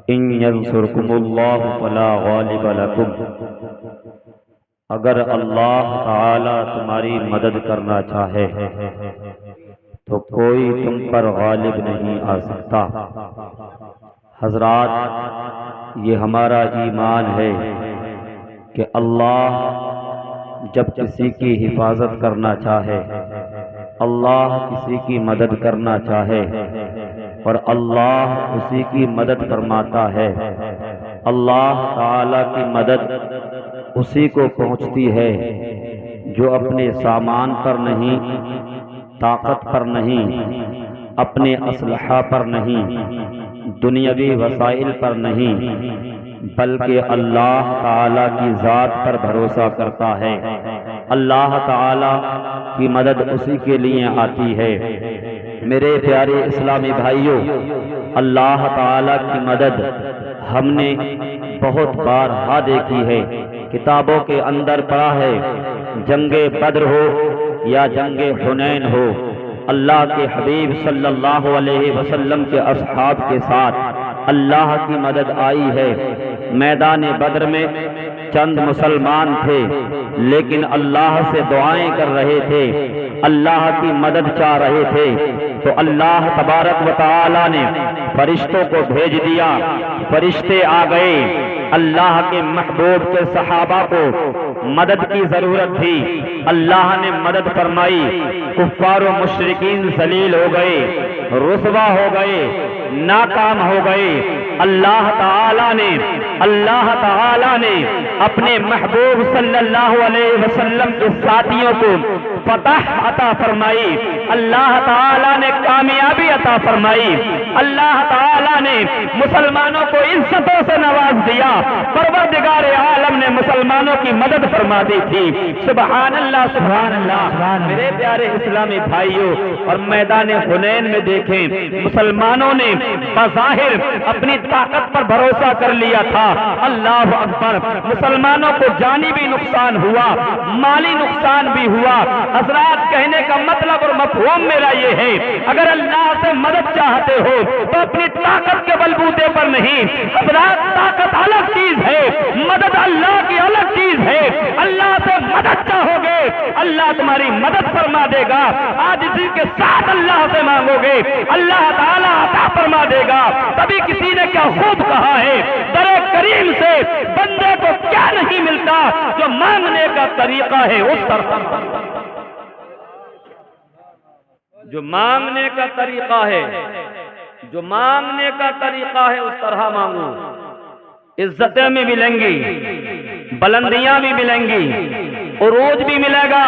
ان ینصرکم اللہ فلا غالب لکم، اگر اللہ تعالی تمہاری مدد کرنا چاہے تو کوئی تم پر غالب نہیں آ سکتا۔ حضرات، یہ ہمارا ایمان ہے کہ اللہ جب کسی کی حفاظت کرنا چاہے، اللہ کسی کی مدد کرنا چاہے اور اللہ اسی کی مدد فرماتا ہے، اللہ تعالی کی مدد اسی کو پہنچتی ہے جو اپنے سامان پر نہیں، طاقت پر نہیں، اپنے اسلحہ پر نہیں، دنیاوی وسائل پر نہیں، بلکہ اللہ تعالی کی ذات پر بھروسہ کرتا ہے۔ اللہ تعالی کی مدد اسی کے لیے آتی ہے۔ میرے پیارے اسلامی بھائیوں، اللہ تعالی کی مدد ہم نے بہت بار دیکھی ہے، کتابوں کے اندر پڑھا ہے۔ جنگ بدر ہو یا جنگ حنین ہو، اللہ کے حبیب صلی اللہ علیہ وسلم کے اصحاب کے ساتھ اللہ کی مدد آئی ہے۔ میدان بدر میں چند مسلمان تھے لیکن اللہ سے دعائیں کر رہے تھے، اللہ کی مدد چاہ رہے تھے، تو اللہ تبارک و تعالی نے فرشتوں کو بھیج دیا، فرشتے آ گئے۔ اللہ کے محبوب کے صحابہ کو مدد کی ضرورت تھی، اللہ نے مدد فرمائی۔ کفار و مشرکین ذلیل ہو گئے، رسوا ہو گئے، ناکام ہو گئے۔ اللہ تعالی نے اپنے محبوب صلی اللہ علیہ وسلم کے ساتھیوں کو فتح عطا فرمائی، اللہ تعالی نے کامیابی عطا فرمائی، اللہ تعالی نے مسلمانوں کو عزتوں سے نواز دیا، پروردگار عالم نے مسلمانوں کی مدد فرما دی تھی۔ سبحان اللہ، سبحان اللہ۔ میرے پیارے اسلامی بھائیوں، اور میدان حنین میں دیکھیں، مسلمانوں نے بظاہر اپنی طاقت پر بھروسہ کر لیا تھا، اللہ اکبر، مسلمانوں کو جانی بھی نقصان ہوا، مالی نقصان بھی ہوا۔ حضرات، کہنے کا مطلب اور مفہوم میرا یہ ہے، اگر اللہ سے مدد چاہتے ہو تو اپنی طاقت کے بلبوتے پر نہیں۔ حضرات، طاقت الگ چیز ہے، مدد اللہ کی الگ چیز ہے۔ اللہ سے مدد چاہو گے، اللہ تمہاری مدد فرما دے گا۔ آج اسی کے ساتھ اللہ سے مانگو گے، اللہ تعالیٰ عطا فرما دے گا۔ تبھی کسی نے کیا خوب کہا ہے، در کریم سے بندے کو کیا نہیں ملتا جو مانگنے کا طریقہ ہے اس طرح، جو مانگنے کا طریقہ ہے، جو مانگنے کا طریقہ ہے اس طرح مانگو۔ عزتیں بھی ملیں گی، بلندیاں بھی ملیں گی، عروج بھی ملے گا۔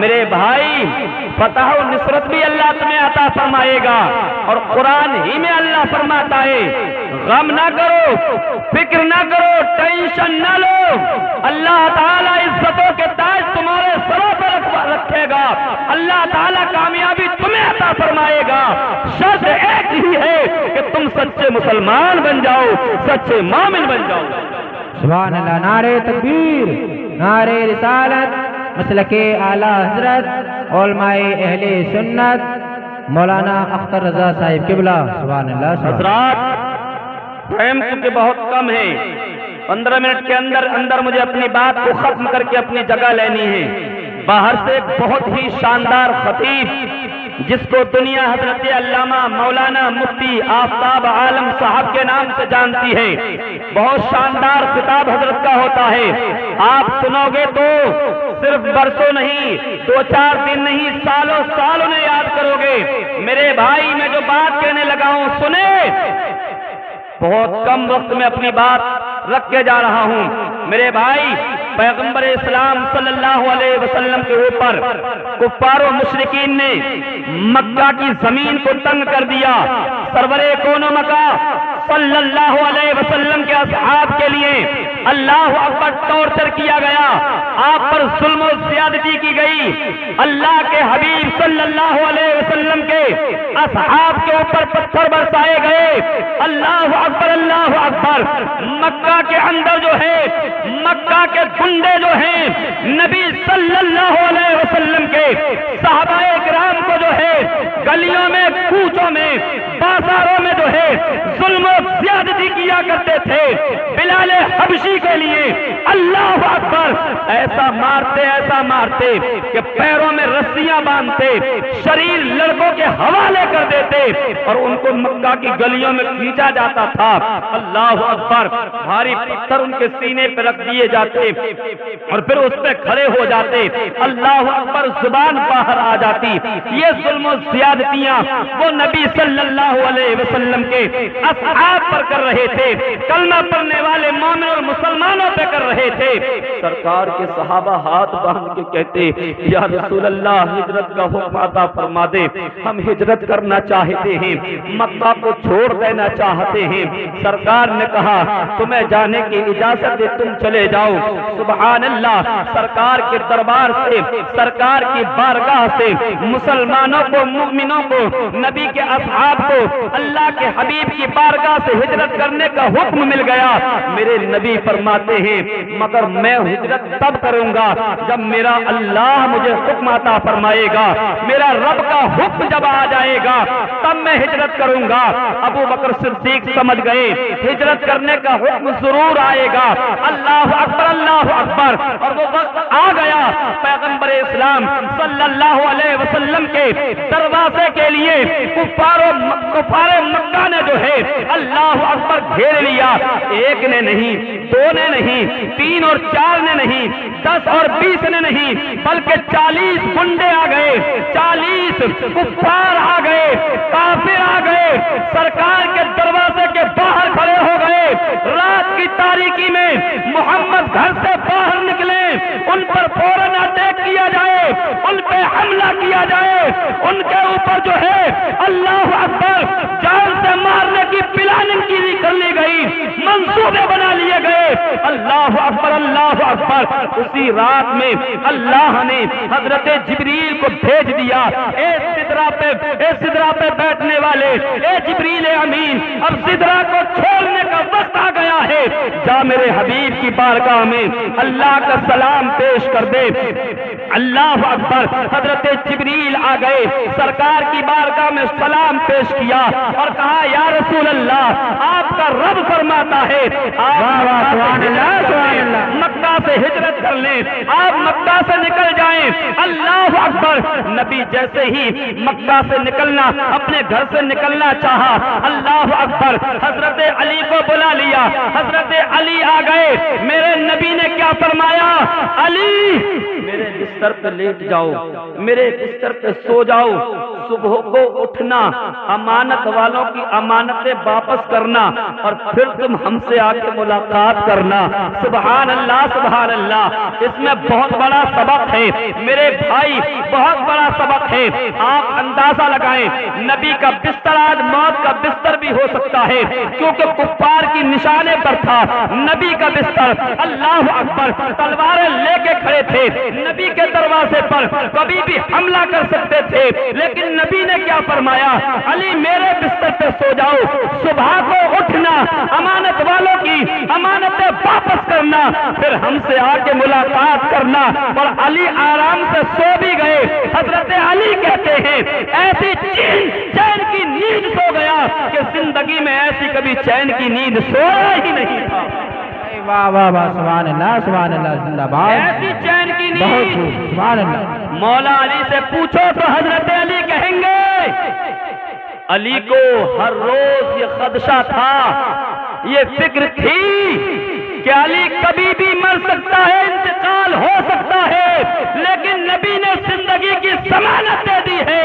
میرے بھائی، فتح و نصرت بھی اللہ تمہیں عطا فرمائے گا، اور قرآن ہی میں اللہ فرماتا ہے، غم نہ کرو، فکر نہ کرو، ٹینشن نہ لو، اللہ تعالیٰ عزتوں کے تاج تمہارے سروں پر رکھے گا، اللہ تعالیٰ کامیابی تمہیں عطا فرمائے گا۔ شرط ایک ہی ہے کہ تم سچے مسلمان بن جاؤ، سچے مومن بن جاؤ۔ سبحان اللہ، نعرہ تکبیر، نعرہ رسالت، مسلک اعلیٰ حضرت علماء اہل سنت مولانا اختر رضا صاحب قبلہ۔ سبحان اللہ۔ حضرات، ٹائم کیونکہ بہت کم ہے، 15 منٹ کے اندر مجھے اپنی بات کو ختم کر کے اپنی جگہ لینی ہے۔ باہر سے ایک بہت ہی شاندار خطیب، جس کو دنیا حضرت علامہ مولانا مفتی آفتاب عالم صاحب کے نام سے جانتی ہے، بہت شاندار خطاب حضرت کا ہوتا ہے۔ آپ سنو گے تو صرف برسوں نہیں، 2-4 دن نہیں، سالوں انہیں یاد کرو گے۔ میرے بھائی، میں جو بات کہنے لگا ہوں سنیں، بہت کم وقت میں اپنی بات رکھ کے جا رہا ہوں۔ میرے بھائی، پیغمبر اسلام صلی اللہ علیہ وسلم کے اوپر کفار و مشرکین نے مکہ کی زمین کو تنگ کر دیا۔ سرور کون و مکہ صلی اللہ علیہ وسلم کے اصحاب کے لیے اللہ اکبر ٹارچر کیا گیا، آپ پر ظلم و زیادتی کی گئی۔ اللہ کے حبیب صلی اللہ علیہ وسلم کے اصحاب کے اوپر پتھر برسائے گئے۔ اللہ اکبر، اللہ اکبر۔ مکہ کے اندر جو ہے، مکہ کے گنڈے جو ہیں، نبی صلی اللہ علیہ وسلم کے صحابہ کرام کو جو ہے گلیوں میں، کوچوں میں، بازاروں میں جو ہے ظلم و زیادتی کیا کیا کرتے تھے بلال حبشی کے لیے، اللہ اکبر، ایسا مارتے کہ پیروں میں رسیاں باندھتے، شریر لڑکوں کے حوالے کر دیتے اور ان کو مکہ کی گلیوں میں کھینچا جاتا تھا۔ اللہ اکبر، بھاری پتھر ان کے سینے پہ رکھ دیے جاتے اور پھر اس پہ کھڑے ہو جاتے، اللہ اکبر، زبان باہر آ جاتی۔ یہ ظلم و زیادتیاں وہ نبی صلی اللہ علیہ وسلم کے اصحاب پر کر رہے تھے، کلمہ پڑھنے والے مومن اور مسلمانوں پہ کر رہے تھے۔ سرکار کے صحابہ ہاتھ باندھ کے کہتے، یا رسول اللہ ہجرت کا حکم عطا فرما دے، ہم ہجرت کرنا چاہتے ہیں، مکہ کو چھوڑ دینا چاہتے ہیں۔ سرکار نے کہا تمہیں جانے کی اجازت دے، تم چلے جاؤ۔ سبحان اللہ، سرکار کے دربار سے، سرکار کی بارگاہ سے مسلمانوں کو، مومنوں کو، نبی کے اصحاب کو اللہ کے حبیب کی بارگاہ سے ہجرت کرنے کا حکم مل گیا۔ میرے نبی فرماتے ہیں مگر میں ہجرت تب کروں گا جب میرا اللہ مجھے حکم عطا فرمائے گا، میرا رب کا حکم جب آ جائے گا تب میں ہجرت کروں گا۔ ابو بکر صدیق سمجھ گئے ہجرت کرنے کا حکم ضرور آئے گا۔ اللہ اکبر، اللہ اکبر، اور وہ وقت آ گیا پیغمبر اسلام صلی اللہ علیہ وسلم کے دروازے کے لیے کفار مکہ نے جو ہے اللہ اکبر گھیر لیا۔ ایک نے نہیں، دو نے نہیں، 3 اور 4 نے نہیں، 10 اور 20 نے نہیں، بلکہ 40 گنڈے آ گئے، 40 کفار آ گئے، کافر آ گئے، سرکار کے دروازے کے باہر کھڑے ہو گئے۔ رات کی تاریکی میں محمد گھر سے باہر نکلے، ان پر فوراً اٹیک کیا جائے، ان پہ حملہ کیا جائے، ان کے اوپر جو ہے اللہ اکبر جان سے مارنے کی پلاننگ کی کر لی گئی، منصوبے بنا لیے گئے۔ اللہ اکبر، اللہ اکبر، اسی رات میں اللہ نے حضرت جبریل کو بھیج دیا، اے سدرہ پہ بیٹھنے والے، اے جبریل امین، اب سدرہ کو چھوڑنے کا وقت آ گیا ہے، جا میرے حبیب کی بارگاہ میں اللہ کا سلام پیش کر دے۔ اللہ اکبر، حضرت جبریل آ گئے، سرکار کی بارگاہ میں سلام پیش کیا اور کہا یا رسول اللہ، آپ کا رب فرماتا ہے مکہ سے ہجرت کر لیں، آپ مکہ سے نکل جائیں۔ اللہ اکبر، نبی جیسے ہی مکہ سے نکلنا، اپنے گھر سے نکلنا چاہا، اللہ اکبر، حضرت علی کو بلا لیا، حضرت علی آ گئے۔ میرے نبی نے کیا فرمایا؟ علی میرے بستر پہ لیٹ جاؤ، میرے بستر پہ سو جاؤ، صبح کو اٹھنا، امانت والوں کی امانتیں واپس کرنا اور پھر تم ہم سے آ کے ملاقات کرنا۔ سبحان اللہ، سبحان اللہ، اس میں بہت بڑا سبق ہے میرے بھائی، بہت بڑا سبق ہے۔ آپ اندازہ لگائیں، نبی کا بستر آج موت کا بستر بھی ہو سکتا ہے، کیونکہ کفار کی نشانے پر تھا نبی کا بستر۔ اللہ اکبر، تلواریں لے کے کھڑے تھے نبی کے دروازے پر، کبھی بھی حملہ کر سکتے تھے، لیکن نبی نے کیا فرمایا؟ علی میرے بستر پہ سو جاؤ، صبح کو اٹھنا، امانت والوں کی امانتیں واپس کرنا، پھر ہم سے آ کے ملاقات کرنا۔ اور علی آرام سے سو بھی گئے۔ حضرت علی کہتے ہیں ایسی چین کی نیند سو گیا کہ زندگی میں ایسی کبھی چین کی نیند سویا ہی نہیں تھا۔ واہ واہ واہ، سبحان اللہ، سبحان اللہ، زندہ باد، ایسی چین کی بہت نیند۔ سبحان اللہ۔ مولا علی سے پوچھو تو حضرت علی کہیں گے، علی کو ہر روز یہ خدشہ تھا، یہ فکر تھی کہ علی کبھی بھی مر سکتا ہے، انتقال ہو سکتا ہے، لیکن نبی نے زندگی کی ضمانت دے دی ہے،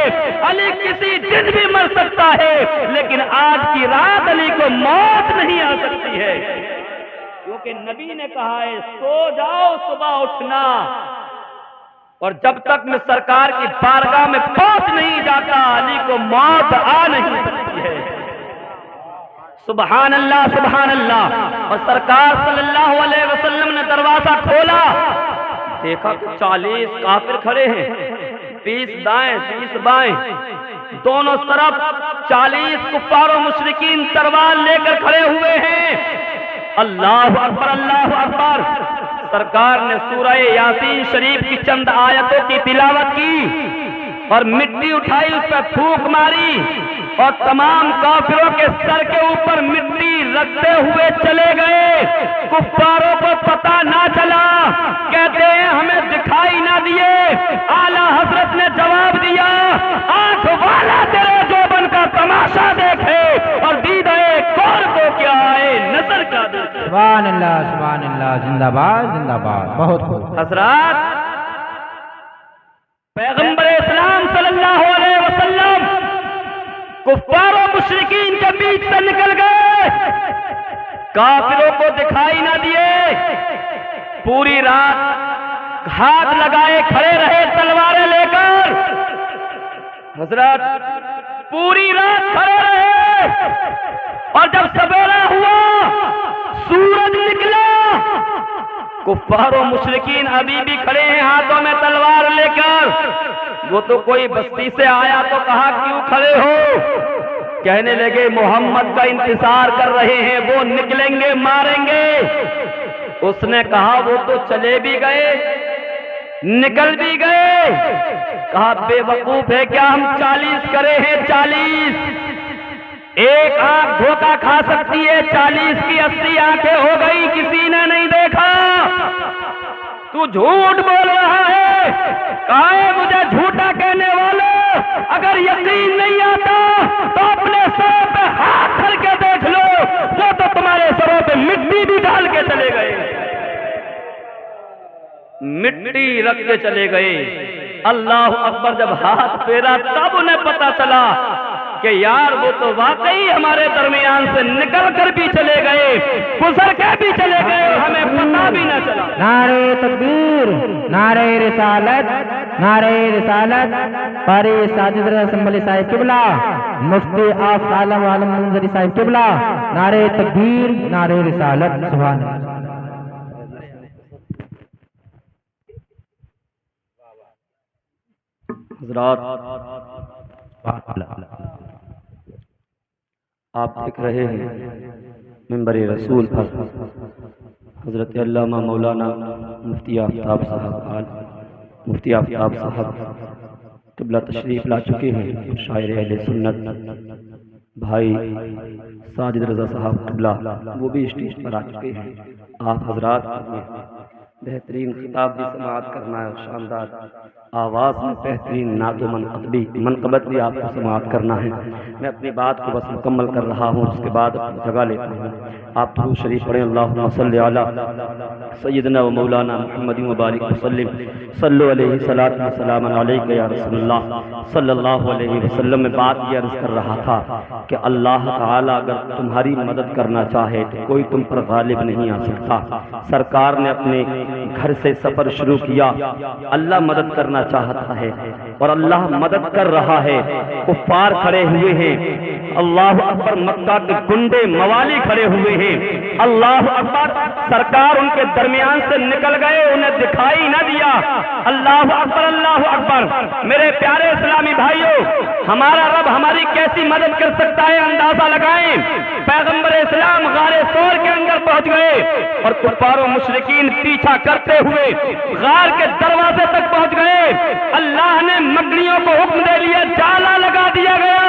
علی کسی دن بھی مر سکتا ہے، لیکن آج کی رات علی کو موت نہیں آ سکتی ہے، کیونکہ نبی نے کہا ہے سو جاؤ، صبح اٹھنا، اور جب تک میں سرکار کی بارگاہ میں پہنچ نہیں جاتا علی کو موت آ نہیں سکتی ہے۔ سبحان اللہ، سبحان اللہ۔ اور سرکار صلی اللہ علیہ وسلم نے دروازہ کھولا، دیکھا کہ 40 کافر کھڑے ہیں، 20 دائیں 20 بائیں، دونوں طرف 40 کفار و مشرکین تلوار لے کر کھڑے ہوئے ہیں۔ اللہ اکبر، اللہ اکبر۔ سرکار نے سورہ یاسین شریف کی چند آیتوں کی تلاوت کی، اور مٹی اٹھائی، اس پہ پھونک ماری اور تمام کافروں کے سر کے اوپر مٹی رکھتے ہوئے چلے گئے۔ کفاروں کو پتہ نہ چلا، کہتے ہیں ہمیں دکھائی نہ دیے۔ اعلیٰ حضرت نے جواب دیا، آنکھ والا تیرے جوبن کا تماشا دیکھے اور دیدہ کور کو کیا ہے نظر کا دیکھے۔ سبحان اللہ، زندہ باد زندہ باد، بہت خوب۔ حضرات، پیغمبر اسلام صلی اللہ علیہ وسلم کفار و مشرکین کے بیچ سے نکل گئے، کافروں کو دکھائی نہ دیے، پوری رات ہاتھ لگائے کھڑے رہے تلواریں لے کر۔ حضرات، پوری رات کھڑے رہے اور جب سویرا ہوا، سورج نکلا، کفار و مشرکین ابھی بھی کھڑے ہیں ہاتھوں میں تلوار لے کر۔ وہ تو کوئی بستی سے آیا تو کہا کیوں کھڑے ہو؟ کہنے لگے محمد کا انتظار کر رہے ہیں، وہ نکلیں گے ماریں گے۔ اس نے کہا وہ تو چلے بھی گئے، نکل بھی گئے۔ کہا بے وقوف ہے کیا ہم 40 کرے ہیں؟ 40 ایک آنکھ دھوکہ کھا سکتی ہے، 40 کی 80 آنکھیں ہو گئی، کسی نے نہیں دیکھا۔ تو جھوٹ بول رہا ہے۔ کہا ہے مجھے جھوٹا کہنے والوں، اگر یقین نہیں آتا تو اپنے سروں پہ ہاتھ دھر کے دیکھ لو، وہ تو تمہارے سروں پہ مٹی بھی ڈال کے چلے گئے، مٹی رکھ کے چلے گئے۔ اللہ اکبر، جب ہاتھ پھیرا تب انہیں پتا چلا کہ یار وہ تو واقعی ہمارے درمیان سے نکل کر بھی چلے گئے، گزر کے بھی چلے گئے اور ہمیں پتا بھی نہ چلا۔ نعرہ تکبیر، نعرہ رسالت، نعرہ رسالت۔ قاری ساجد رضا سنبھلی صاحب قبلہ، مفتی آف عالم عالم منظری صاحب قبلہ، نعرہ تکبیر، نعرہ رسالت۔ سبحان اللہ۔ حضرات، آپ دیکھ رہے ہیں منبر رسول پر حضرت علامہ مولانا مفتی آفتاب صاحب قبلہ تشریف لا چکے ہیں۔ شاعر اہل سنت بھائی ساجد رضا صاحب قبلہ وہ بھی اسٹیج پر آ چکے ہیں۔ آپ حضرات بہترین خطاب بھی سماعت کرنا ہے اور شاندار آواز میں بہترین نعت و منقبت بھی آپ کو سماعت کرنا ہے۔ میں اپنی بات کو بس مکمل کر رہا ہوں، اس کے بعد جگہ لیتا ہوں۔ آپ درود شریف پڑھیں، اللہم صلی علی سیدنا و مولانا محمد مبارک وسلم، صلو علیہ صلاۃ و سلام علیک یا رسول اللہ صلی اللہ علیہ وسلم۔ میں بات یہ عرض کر رہا تھا کہ اللہ تعالیٰ اگر تمہاری مدد کرنا چاہے تو کوئی تم پر غالب نہیں آ سکتا۔ سرکار نے اپنے گھر سے سفر شروع کیا، اللہ مدد کرنا چاہتا ہے اور اللہ مدد کر رہا ہے۔ کفار کھڑے ہوئے ہیں، اللہ اکبر، مکہ کے گنڈے موالی کھڑے ہوئے ہیں، اللہ اکبر۔ سرکار ان کے درمیان سے نکل گئے، انہیں دکھائی نہ دیا۔ اللہ اکبر، اللہ اکبر۔ میرے پیارے اسلامی بھائیوں، ہمارا رب ہماری کیسی مدد کر سکتا ہے اندازہ لگائیں۔ پیغمبر اسلام غار ثور کے اندر پہنچ گئے اور کفار و مشرکین پیچھا کرتے ہوئے غار کے دروازے تک پہنچ گئے۔ اللہ نے مکڑیوں کو حکم دے لیا، جالا لگا دیا گیا۔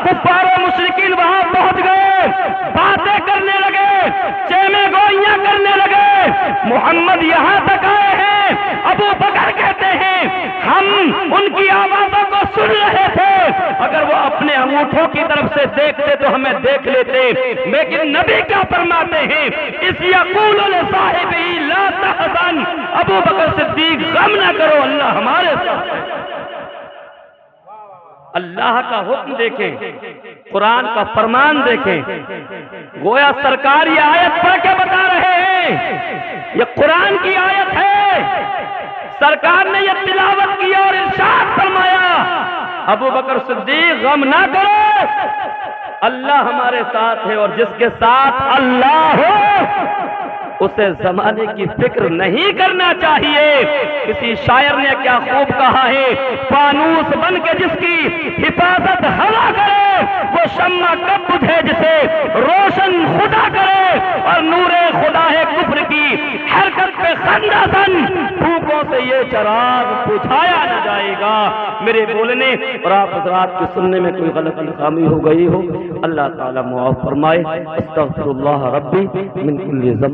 کفار و مشرکین وہاں پہنچ گئے، باتیں کرنے لگے، چیمے گوئیاں کرنے لگے۔ محمد یہاں تک آئے ہیں، ابو بکر کہتے ہیں ہم ان کی آوازوں کو سن رہے تھے، اگر وہ اپنے انگوٹھوں کی طرف سے دیکھتے تو ہمیں دیکھ لیتے۔ لیکن نبی کیا فرماتے ہیں؟ اس یقول لصاحبہ لا تحزن، ابو بکر صدیق غم نہ کرو، اللہ ہمارے ساتھ ہے۔ اللہ کا حکم دیکھیں، قرآن کا فرمان دیکھیں، گویا سرکار یہ آیت پڑھ کے بتا رہے ہیں، یہ قرآن کی آیت ہے۔ سرکار نے یہ تلاوت کی اور ارشاد فرمایا، ابو بکر صدیق غم نہ کرو، اللہ ہمارے ساتھ ہے، اور جس کے ساتھ اللہ ہو اسے زمانے کی فکر نہیں کرنا چاہیے۔ کسی شاعر نے کیا خوب کہا ہے، فانوس بن کے جس کی حفاظت ہوا کرے، وہ شمع کب بجھے جسے روشن خدا کرے، اور نور خدا ہے کفر کی حرکت پہ خندہ زن، پھونکوں آنکھوں سے یہ چراغ بجھایا نہ جائے گا۔ میرے بولنے اور آپ حضرات کے سننے میں کوئی غلطی خامی ہو گئی ہو، اللہ تعالیٰ معاف فرمائے۔ استغفر اللہ ربی من کل ذنب۔